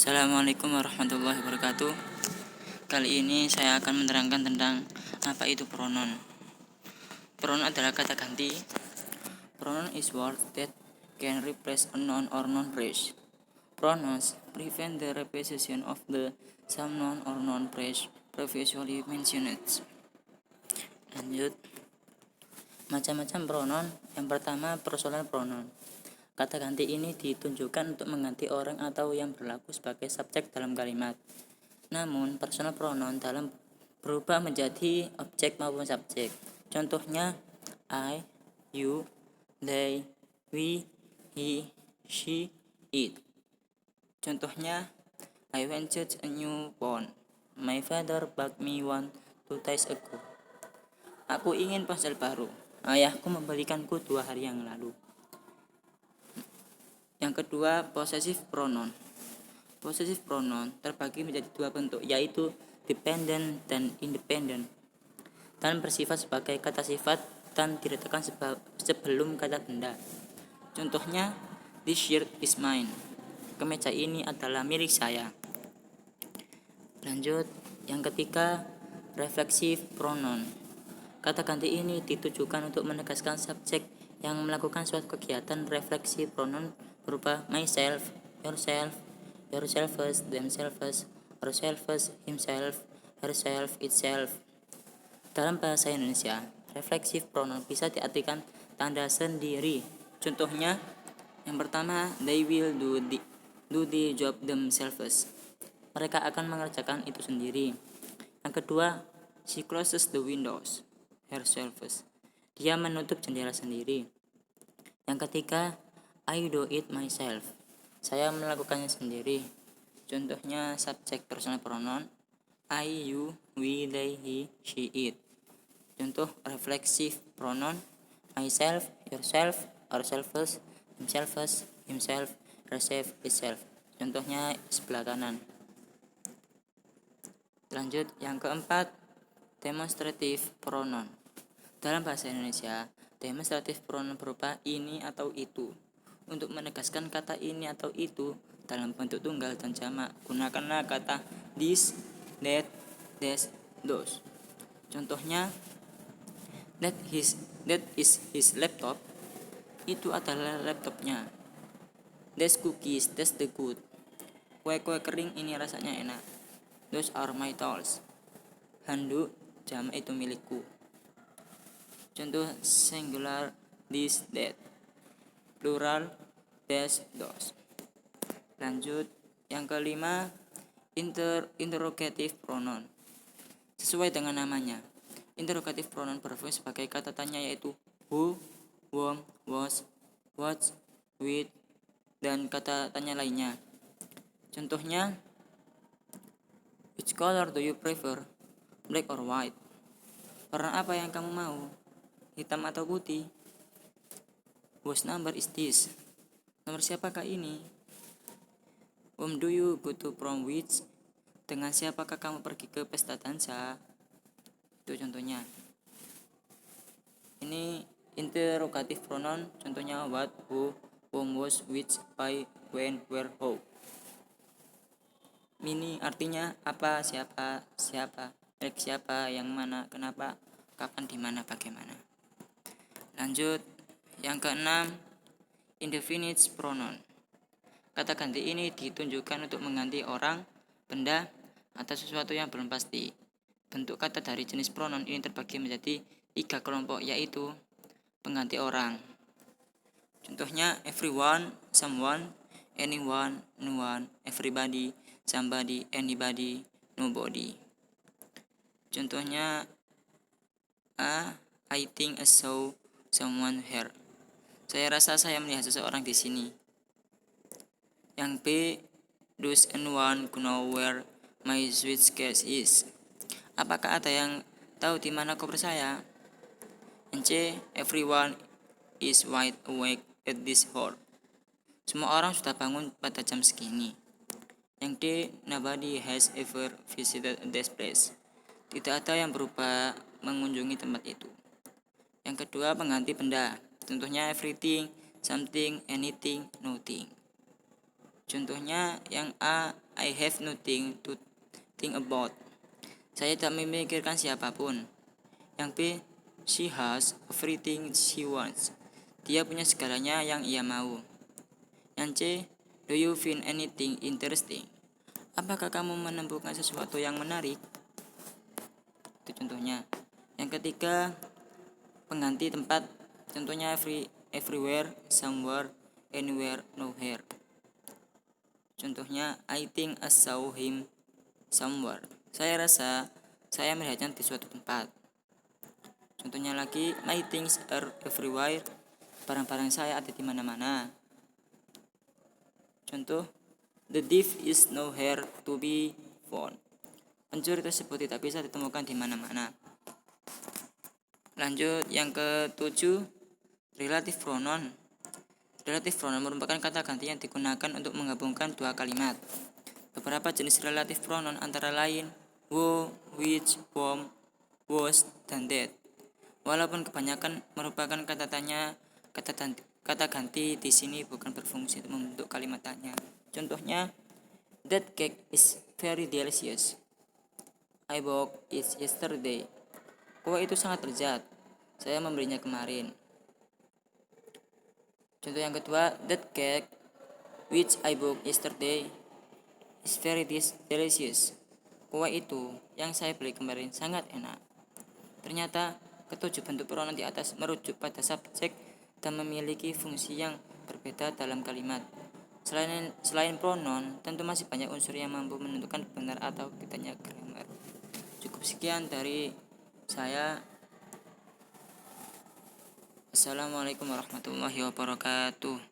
Assalamualaikum warahmatullahi wabarakatuh. Kali ini saya akan menerangkan tentang apa itu pronoun. Pronoun adalah kata ganti. Pronoun is word that can replace a noun or noun phrase. Pronouns prevent the repetition of the some noun or noun phrase previously mentioned. Lanjut. Macam-macam pronoun. Yang pertama, personal pronoun. Kata ganti ini ditunjukkan untuk mengganti orang atau yang berlaku sebagai subjek dalam kalimat. Namun, personal pronoun dalam berubah menjadi objek maupun subjek. Contohnya, I, you, they, we, he, she, it. Contohnya, I went to a new phone. My father bought me one 2 days ago. Aku ingin ponsel baru. Ayahku membelikanku 2 hari yang lalu. Yang kedua, possessive pronoun. Possessive pronoun terbagi menjadi 2 bentuk, yaitu dependent dan independent, dan bersifat sebagai kata sifat dan diletakkan sebelum kata benda. Contohnya, this shirt is mine. Kemeja ini adalah milik saya. Lanjut, yang ketiga, reflexive pronoun. Kata ganti ini ditujukan untuk menegaskan subjek yang melakukan suatu kegiatan. Refleksi pronoun berupa myself, yourself, yourselves, themselves, ourselves, himself, herself, itself. Dalam bahasa Indonesia, reflexive pronoun bisa diartikan tanda sendiri. Contohnya, yang pertama, they will do the job themselves. Mereka akan mengerjakan itu sendiri. Yang kedua, she closes the windows herself. Dia menutup jendela sendiri. Yang ketiga, I do it myself. Saya melakukannya sendiri. Contohnya subjek personal pronoun I, you, we, they, he, she, it. Contoh reflexive pronoun myself, yourself, ourselves, themselves, himself, herself, itself. Contohnya sebelah kanan. Lanjut, yang keempat, demonstrative pronoun. Dalam bahasa Indonesia, demonstrative pronoun berupa ini atau itu. Untuk menegaskan kata ini atau itu dalam bentuk tunggal dan jamak, gunakanlah kata this, that, those. Contohnya, that is his laptop. Itu adalah laptopnya. That's cookies, that's the good. Kue-kue kering ini rasanya enak. Those are my tools. Handuk jamak itu milikku. Contoh singular this, that. Plural this, those. Lanjut, yang kelima, interrogative pronoun. Sesuai dengan namanya, interrogative pronoun berfungsi sebagai kata tanya, yaitu who, whom, was, what, with, dan kata tanya lainnya. Contohnya, which color do you prefer, black or white? Warna apa yang kamu mau, hitam atau putih? Whose number is this? Nomor siapakah ini? Whom do you go to prom with? Dengan siapakah kamu pergi ke pesta dansa? Itu contohnya. Ini interrogative pronoun, contohnya what, who, whom, was, which, why, when, where, how. Ini artinya apa, siapa, milik siapa, yang mana, kenapa, kapan, di mana, bagaimana. Lanjut, yang keenam, indefinite pronoun. Kata ganti ini ditunjukkan untuk mengganti orang, benda, atau sesuatu yang belum pasti. Bentuk kata dari jenis pronoun ini terbagi menjadi 3 kelompok, yaitu pengganti orang. Contohnya everyone, someone, anyone, no one, everybody, somebody, anybody, nobody. Contohnya I think I saw someone here. Saya rasa saya melihat seseorang di sini. Yang B, does anyone know where my suitcase is? Apakah ada yang tahu di mana koper saya? Yang C, everyone is wide awake at this hour. Semua orang sudah bangun pada jam segini. Yang D, nobody has ever visited this place. Tidak ada yang berusaha mengunjungi tempat itu. Yang kedua, pengganti benda. Contohnya everything, something, anything, nothing. Contohnya yang A, I have nothing to think about. Saya tak memikirkan siapapun. Yang B, she has everything she wants. Dia punya segalanya yang ia mau. Yang C, do you find anything interesting? Apakah kamu menemukan sesuatu yang menarik? Itu contohnya. Yang ketiga, pengganti tempat. Contohnya everywhere, somewhere, anywhere, nowhere. Contohnya, I think I saw him somewhere. Saya rasa saya melihatnya di suatu tempat. Contohnya lagi, my things are everywhere. Barang-barang saya ada di mana-mana. Contoh, the thief is nowhere to be found. Pencuri tersebut tidak bisa ditemukan di mana-mana. Lanjut, yang ketujuh, relative pronoun. Relative pronoun merupakan kata ganti yang digunakan untuk menggabungkan dua kalimat. Beberapa jenis relative pronoun antara lain who, which, whom, was, dan that. Walaupun kebanyakan merupakan kata tanya, kata ganti di sini bukan berfungsi untuk membentuk kalimat tanya. Contohnya, that cake is very delicious. I bought it yesterday. Kue itu sangat lezat. Saya membelinya kemarin. Contoh yang kedua, that cake which I bought yesterday is very delicious. Kue itu yang saya beli kemarin sangat enak. Ternyata ketujuh bentuk pronoun di atas merujuk pada subjek dan memiliki fungsi yang berbeda dalam kalimat. Selain pronoun, tentu masih banyak unsur yang mampu menentukan benar atau tidaknya grammar. Cukup sekian dari saya. Assalamualaikum warahmatullahi wabarakatuh.